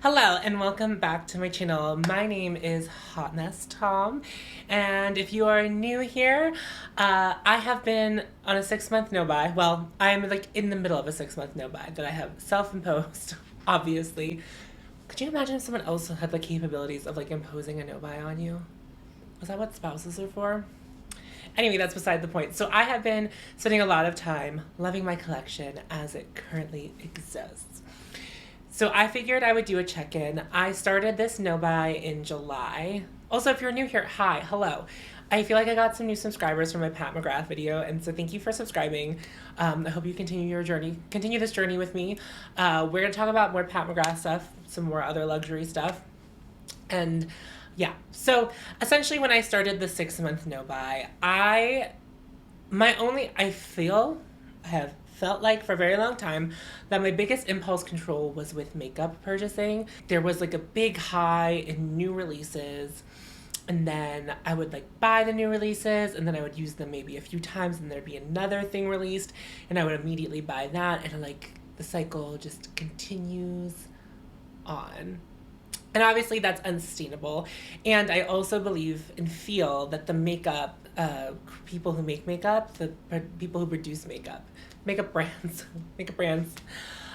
Hello and welcome back to my channel. My name is hautemesstom, and if you are new here, I have been on a 6-month no-buy. Well, I'm like in the middle of a 6-month no-buy that I have self-imposed, obviously. Could you imagine if someone else had the capabilities of like imposing a no-buy on you? Is that what spouses are for? Anyway, that's beside the point. So I have been spending a lot of time loving my collection as it currently exists. So I figured I would do a check-in. I started this no-buy in July. Also, if you're new here, hi, hello. I feel like I got some new subscribers from my Pat McGrath video, and so thank you for subscribing. I hope you continue this journey with me. We're gonna talk about more Pat McGrath stuff, some more other luxury stuff, and yeah. So essentially, when I started the 6-month no-buy, I have felt like for a very long time that my biggest impulse control was with makeup purchasing. There was like a big high in new releases, and then I would like buy the new releases, and then I would use them maybe a few times, and there'd be another thing released, and I would immediately buy that, and like the cycle just continues on. And obviously that's unsustainable. And I also believe and feel that the makeup, people who make makeup, the people who produce makeup brands, makeup brands,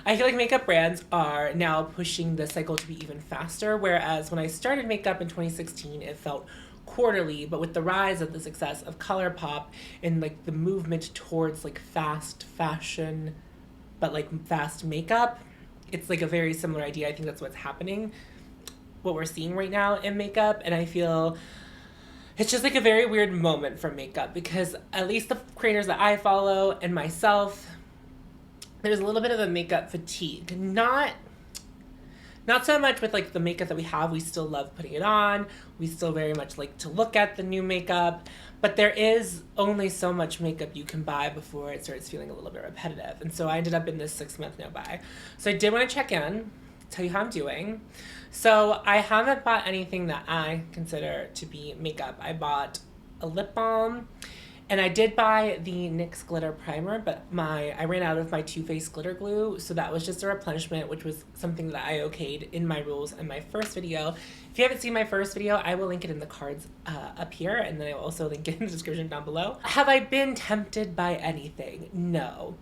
I feel like makeup brands are now pushing the cycle to be even faster. Whereas when I started makeup in 2016, it felt quarterly, but with the rise of the success of ColourPop and like the movement towards like fast fashion, but like fast makeup, it's like a very similar idea. I think that's what's happening, what we're seeing right now in makeup. And I feel it's just like a very weird moment for makeup, because at least the creators that I follow and myself, there's a little bit of a makeup fatigue. Not so much with like the makeup that we have. We still love putting it on. We still very much like to look at the new makeup, but there is only so much makeup you can buy before it starts feeling a little bit repetitive. And so I ended up in this 6-month no buy. So I did want to check in, tell you how I'm doing. So I haven't bought anything that I consider to be makeup. I bought a lip balm, and I did buy the NYX glitter primer, but I ran out of my Too Faced glitter glue, so that was just a replenishment, which was something that I okayed in my rules in my first video. If you haven't seen my first video, I will link it in the cards up here, and then I will also link it in the description down below. Have I been tempted by anything? No.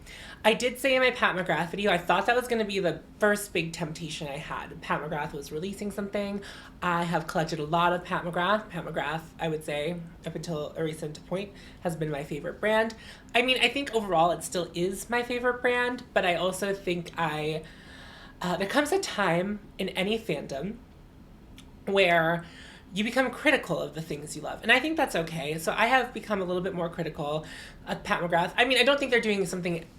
I did say in my Pat McGrath video, I thought that was going to be the first big temptation I had. Pat McGrath was releasing something. I have collected a lot of Pat McGrath. Pat McGrath, I would say, up until a recent point, has been my favorite brand. I mean, I think overall it still is my favorite brand, but I also think there comes a time in any fandom where you become critical of the things you love. And I think that's okay. So I have become a little bit more critical of Pat McGrath. I mean, I don't think they're doing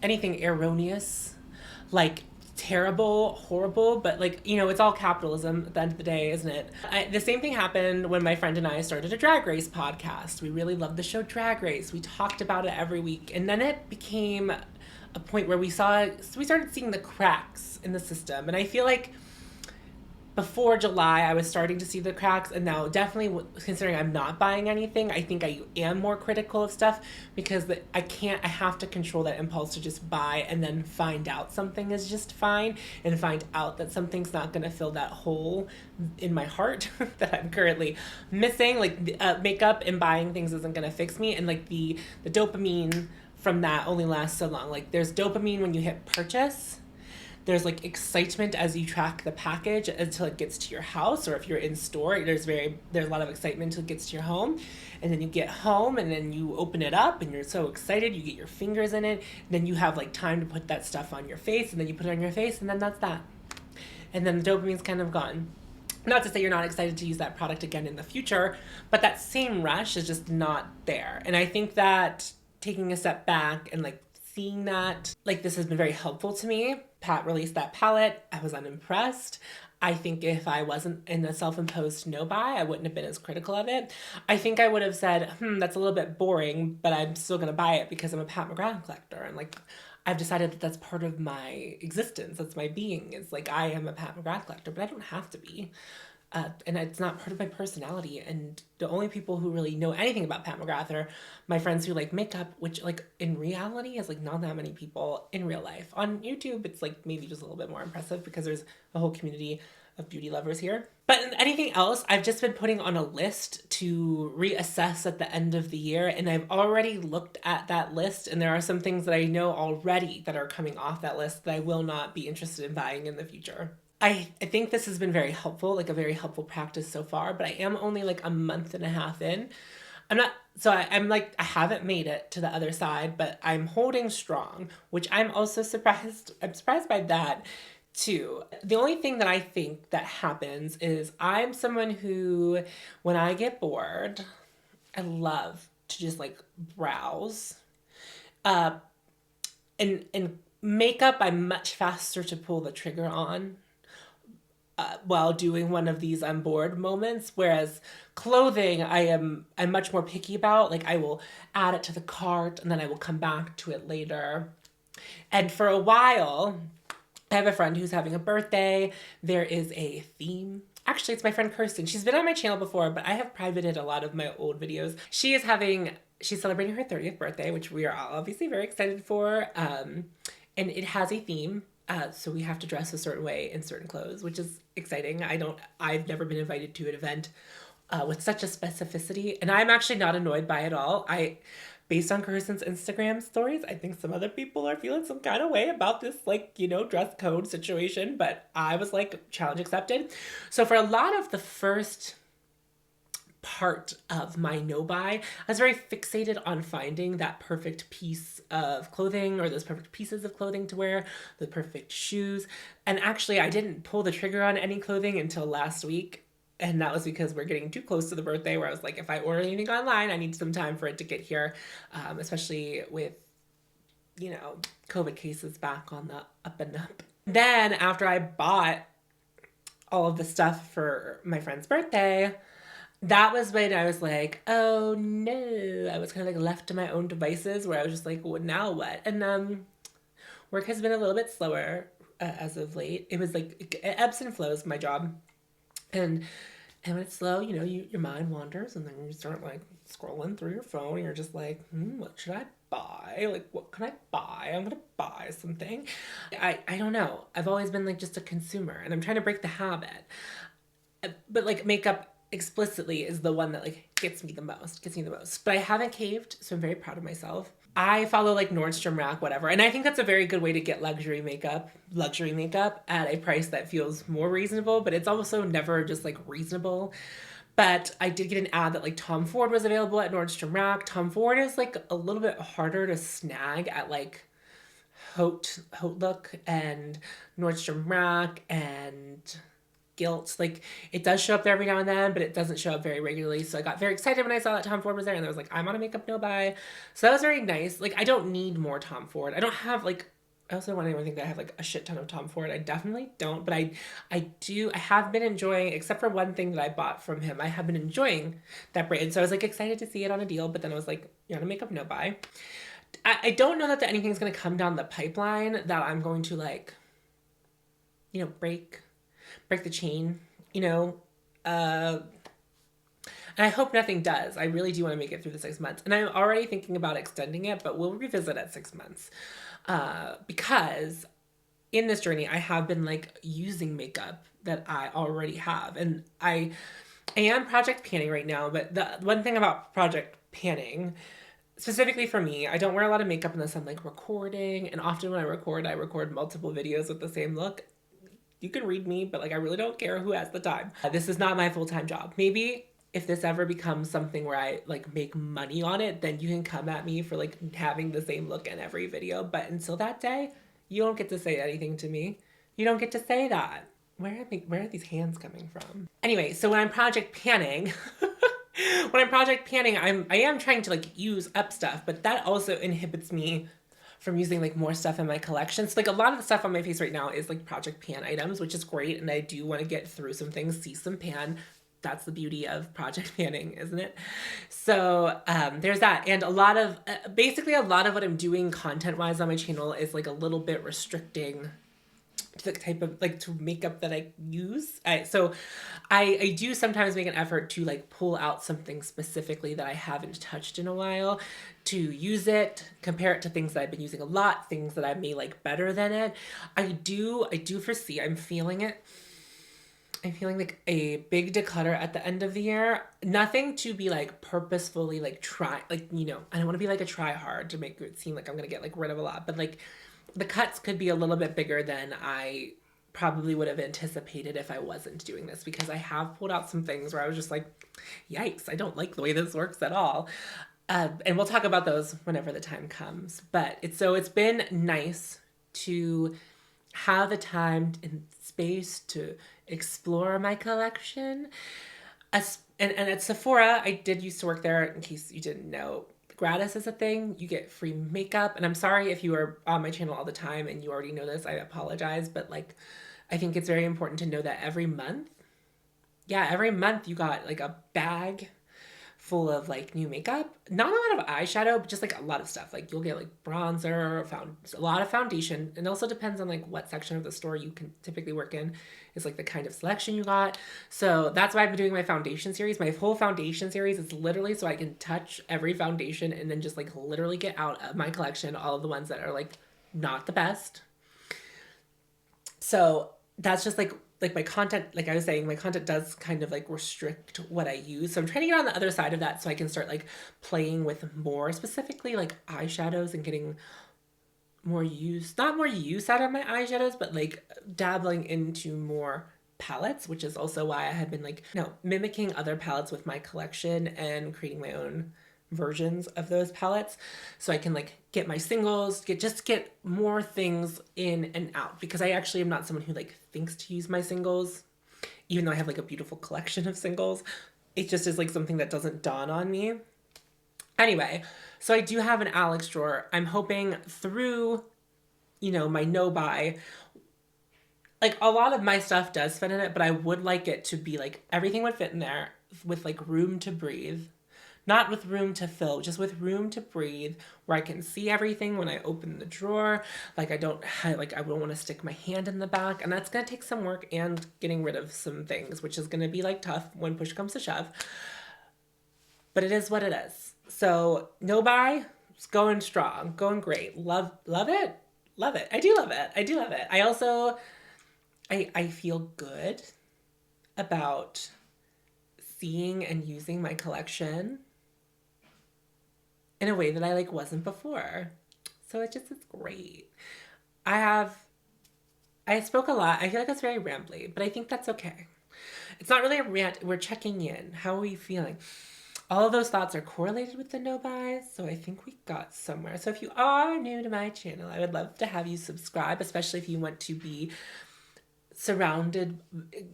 anything erroneous, like terrible, horrible, but like, you know, it's all capitalism at the end of the day, isn't it? The same thing happened when my friend and I started a Drag Race podcast. We really loved the show Drag Race. We talked about it every week. And then it became a point where we started seeing the cracks in the system. And I feel like before July, I was starting to see the cracks, and now definitely considering I'm not buying anything, I think I am more critical of stuff, because I have to control that impulse to just buy and then find out something is just fine, and find out that something's not going to fill that hole in my heart that I'm currently missing. Like makeup and buying things isn't going to fix me, and like the dopamine from that only lasts so long. Like there's dopamine when you hit purchase. There's like excitement as you track the package until it gets to your house, or if you're in store, there's a lot of excitement until it gets to your home. And then you get home, and then you open it up, and you're so excited, you get your fingers in it, and then you have like time to put that stuff on your face, and then you put it on your face, and then that's that. And then the dopamine's kind of gone. Not to say you're not excited to use that product again in the future, but that same rush is just not there. And I think that taking a step back and like seeing that, like, this has been very helpful to me. Pat released that palette. I was unimpressed. I think if I wasn't in a self-imposed no-buy, I wouldn't have been as critical of it. I think I would have said, that's a little bit boring, but I'm still going to buy it because I'm a Pat McGrath collector. And like, I've decided that that's part of my existence. That's my being. It's like, I am a Pat McGrath collector, but I don't have to be. And it's not part of my personality. And the only people who really know anything about Pat McGrath are my friends who like makeup, which like in reality is like not that many people in real life. On YouTube, it's like maybe just a little bit more impressive because there's a whole community of beauty lovers here. But anything else, I've just been putting on a list to reassess at the end of the year. And I've already looked at that list, and there are some things that I know already that are coming off that list that I will not be interested in buying in the future. I think this has been very helpful, like a very helpful practice so far, but I am only like a month and a half in. I'm not, so I'm like, I haven't made it to the other side, but I'm holding strong, which I'm also surprised. I'm surprised by that too. The only thing that I think that happens is I'm someone who, when I get bored, I love to just like browse. Uh, and makeup, I'm much faster to pull the trigger on while doing one of these I'm bored moments, whereas clothing I'm much more picky about. Like I will add it to the cart and then I will come back to it later. And for a while, I have a friend who's having a birthday. There is a theme. Actually, it's my friend Kirsten. She's been on my channel before, but I have privated a lot of my old videos. She's celebrating her 30th birthday, which we are all obviously very excited for. And it has a theme. So we have to dress a certain way in certain clothes, which is exciting. I've never been invited to an event with such a specificity, and I'm actually not annoyed by it all. Based on Kirsten's Instagram stories, I think some other people are feeling some kind of way about this, like, dress code situation, but I was like, challenge accepted. So for a lot of the first part of my no buy, I was very fixated on finding that perfect piece of clothing or those perfect pieces of clothing to wear, the perfect shoes. And actually, I didn't pull the trigger on any clothing until last week. And that was because we're getting too close to the birthday, where I was like, if I order anything online, I need some time for it to get here, especially with, COVID cases back on the up and up. Then after I bought all of the stuff for my friend's birthday, that was when I was like, oh no. I was kind of like left to my own devices, where I was just like, well, now what? And work has been a little bit slower as of late. It was like, it ebbs and flows, my job. And when it's slow, your mind wanders, and then you start like scrolling through your phone, and you're just like, what should I buy? Like, what can I buy? I'm gonna buy something. I don't know. I've always been like just a consumer, and I'm trying to break the habit. But like makeup explicitly is the one that like gets me the most. But I haven't caved, so I'm very proud of myself. I follow like Nordstrom Rack, whatever, and I think that's a very good way to get luxury makeup at a price that feels more reasonable, but it's also never just like reasonable. But I did get an ad that like Tom Ford was available at Nordstrom Rack. Tom Ford is like a little bit harder to snag at like Haute Look and Nordstrom Rack and Guilt. Like it does show up there every now and then, but it doesn't show up very regularly. So I got very excited when I saw that Tom Ford was there, and I was like, I'm on a makeup no buy. So that was very nice. Like I don't need more Tom Ford. I don't have like, I also don't want anyone to think that I have like a shit ton of Tom Ford. I definitely don't, but I have been enjoying, except for one thing that I bought from him, I have been enjoying that brand. So I was like excited to see it on a deal, but then I was like, you're on a makeup no buy. I don't know that anything's going to come down the pipeline that I'm going to like, break the chain, and I hope nothing does. I really do want to make it through the 6 months, and I'm already thinking about extending it, but we'll revisit at 6 months, because in this journey I have been like using makeup that I already have, and I am project panning right now. But the one thing about project panning, specifically for me, I don't wear a lot of makeup unless I'm like recording, and often when I record multiple videos with the same look. You can read me, but like I really don't care who has the time. This is not my full-time job. Maybe if this ever becomes something where I like make money on it, then you can come at me for like having the same look in every video. But until that day, you don't get to say anything to me. You don't get to say that. Where are these hands coming from? Anyway, so when I'm project panning, I am trying to like use up stuff, but that also inhibits me from using like more stuff in my collection. So like a lot of the stuff on my face right now is like project pan items, which is great. And I do want to get through some things, see some pan. That's the beauty of project panning, isn't it? So there's that. And basically a lot of what I'm doing content wise on my channel is like a little bit restricting to the type of like to makeup that I use. So I do sometimes make an effort to like pull out something specifically that I haven't touched in a while, to use it, compare it to things that I've been using a lot, things that I may like better than it. I do foresee, I'm feeling it, I'm feeling like a big declutter at the end of the year. Nothing to be like purposefully like try, like, you know, I don't want to be like a try hard to make it seem like I'm going to get like rid of a lot, but like the cuts could be a little bit bigger than I probably would have anticipated if I wasn't doing this, because I have pulled out some things where I was just like, yikes, I don't like the way this works at all. And we'll talk about those whenever the time comes. But it's been nice to have the time and space to explore my collection. And at Sephora, I did used to work there, in case you didn't know. Gratis is a thing. You get free makeup. And I'm sorry if you are on my channel all the time and you already know this, I apologize. But like, I think it's very important to know that every month you got like a bag full of like new makeup. Not a lot of eyeshadow, but just like a lot of stuff. Like you'll get like bronzer, a lot of foundation. And it also depends on like what section of the store you can typically work in, is like the kind of selection you got. So that's why I've been doing my foundation series. My whole foundation series is literally so I can touch every foundation and then just like literally get out of my collection all of the ones that are like not the best. So that's just like my content, like I was saying, my content does kind of like restrict what I use. So I'm trying to get on the other side of that so I can start like playing with more specifically like eyeshadows and getting not more use out of my eyeshadows, but like dabbling into more palettes, which is also why I had been like, mimicking other palettes with my collection and creating my own versions of those palettes, so I can like get my singles, get more things in and out, because I actually am not someone who like thinks to use my singles, even though I have like a beautiful collection of singles. It just is like something that doesn't dawn on me. Anyway, so I do have an Alex drawer. I'm hoping through, my no buy, like a lot of my stuff does fit in it, but I would like it to be like everything would fit in there with like room to breathe. Not with room to fill, just with room to breathe, where I can see everything when I open the drawer. Like I don't want to stick my hand in the back, and that's going to take some work and getting rid of some things, which is going to be like tough when push comes to shove. But it is what it is. So no buy, it's going strong, going great. Love it. Love it. I do love it. I also, I feel good about seeing and using my collection in a way that I like wasn't before. So it's great. I spoke a lot. I feel like it's very rambly, but I think that's okay. It's not really a rant. We're checking in. How are we feeling? All of those thoughts are correlated with the no buys, so I think we got somewhere. So if you are new to my channel, I would love to have you subscribe, especially if you want to be surrounded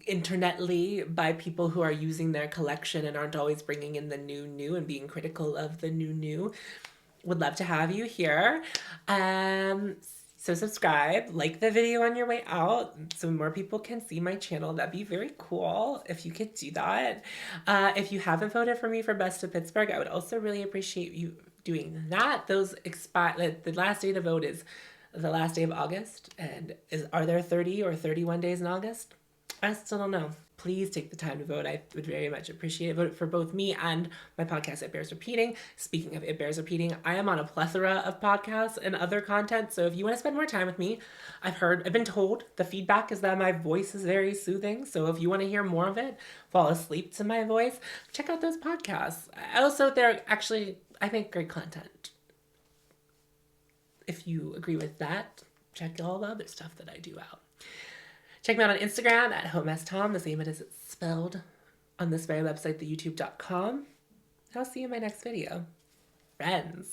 internetly by people who are using their collection and aren't always bringing in the new and being critical of the new. Would love to have you here. So subscribe, like the video on your way out so more people can see my channel. That'd be very cool if you could do that. If you haven't voted for me for Best of Pittsburgh, I would also really appreciate you doing that. Those expire, the last day to vote is the last day of August. And are there 30 or 31 days in August? I still don't know. Please take the time to vote. I would very much appreciate it. Vote for both me and my podcast, It Bears Repeating. Speaking of It Bears Repeating, I am on a plethora of podcasts and other content. So if you want to spend more time with me, I've been told the feedback is that my voice is very soothing. So if you want to hear more of it, fall asleep to my voice, check out those podcasts. Also, they're actually, I think, great content. If you agree with that, check all the other stuff that I do out. Check me out on Instagram at hautemesstom, the same as it's spelled on this very website, theyoutube.com. I'll see you in my next video. Friends.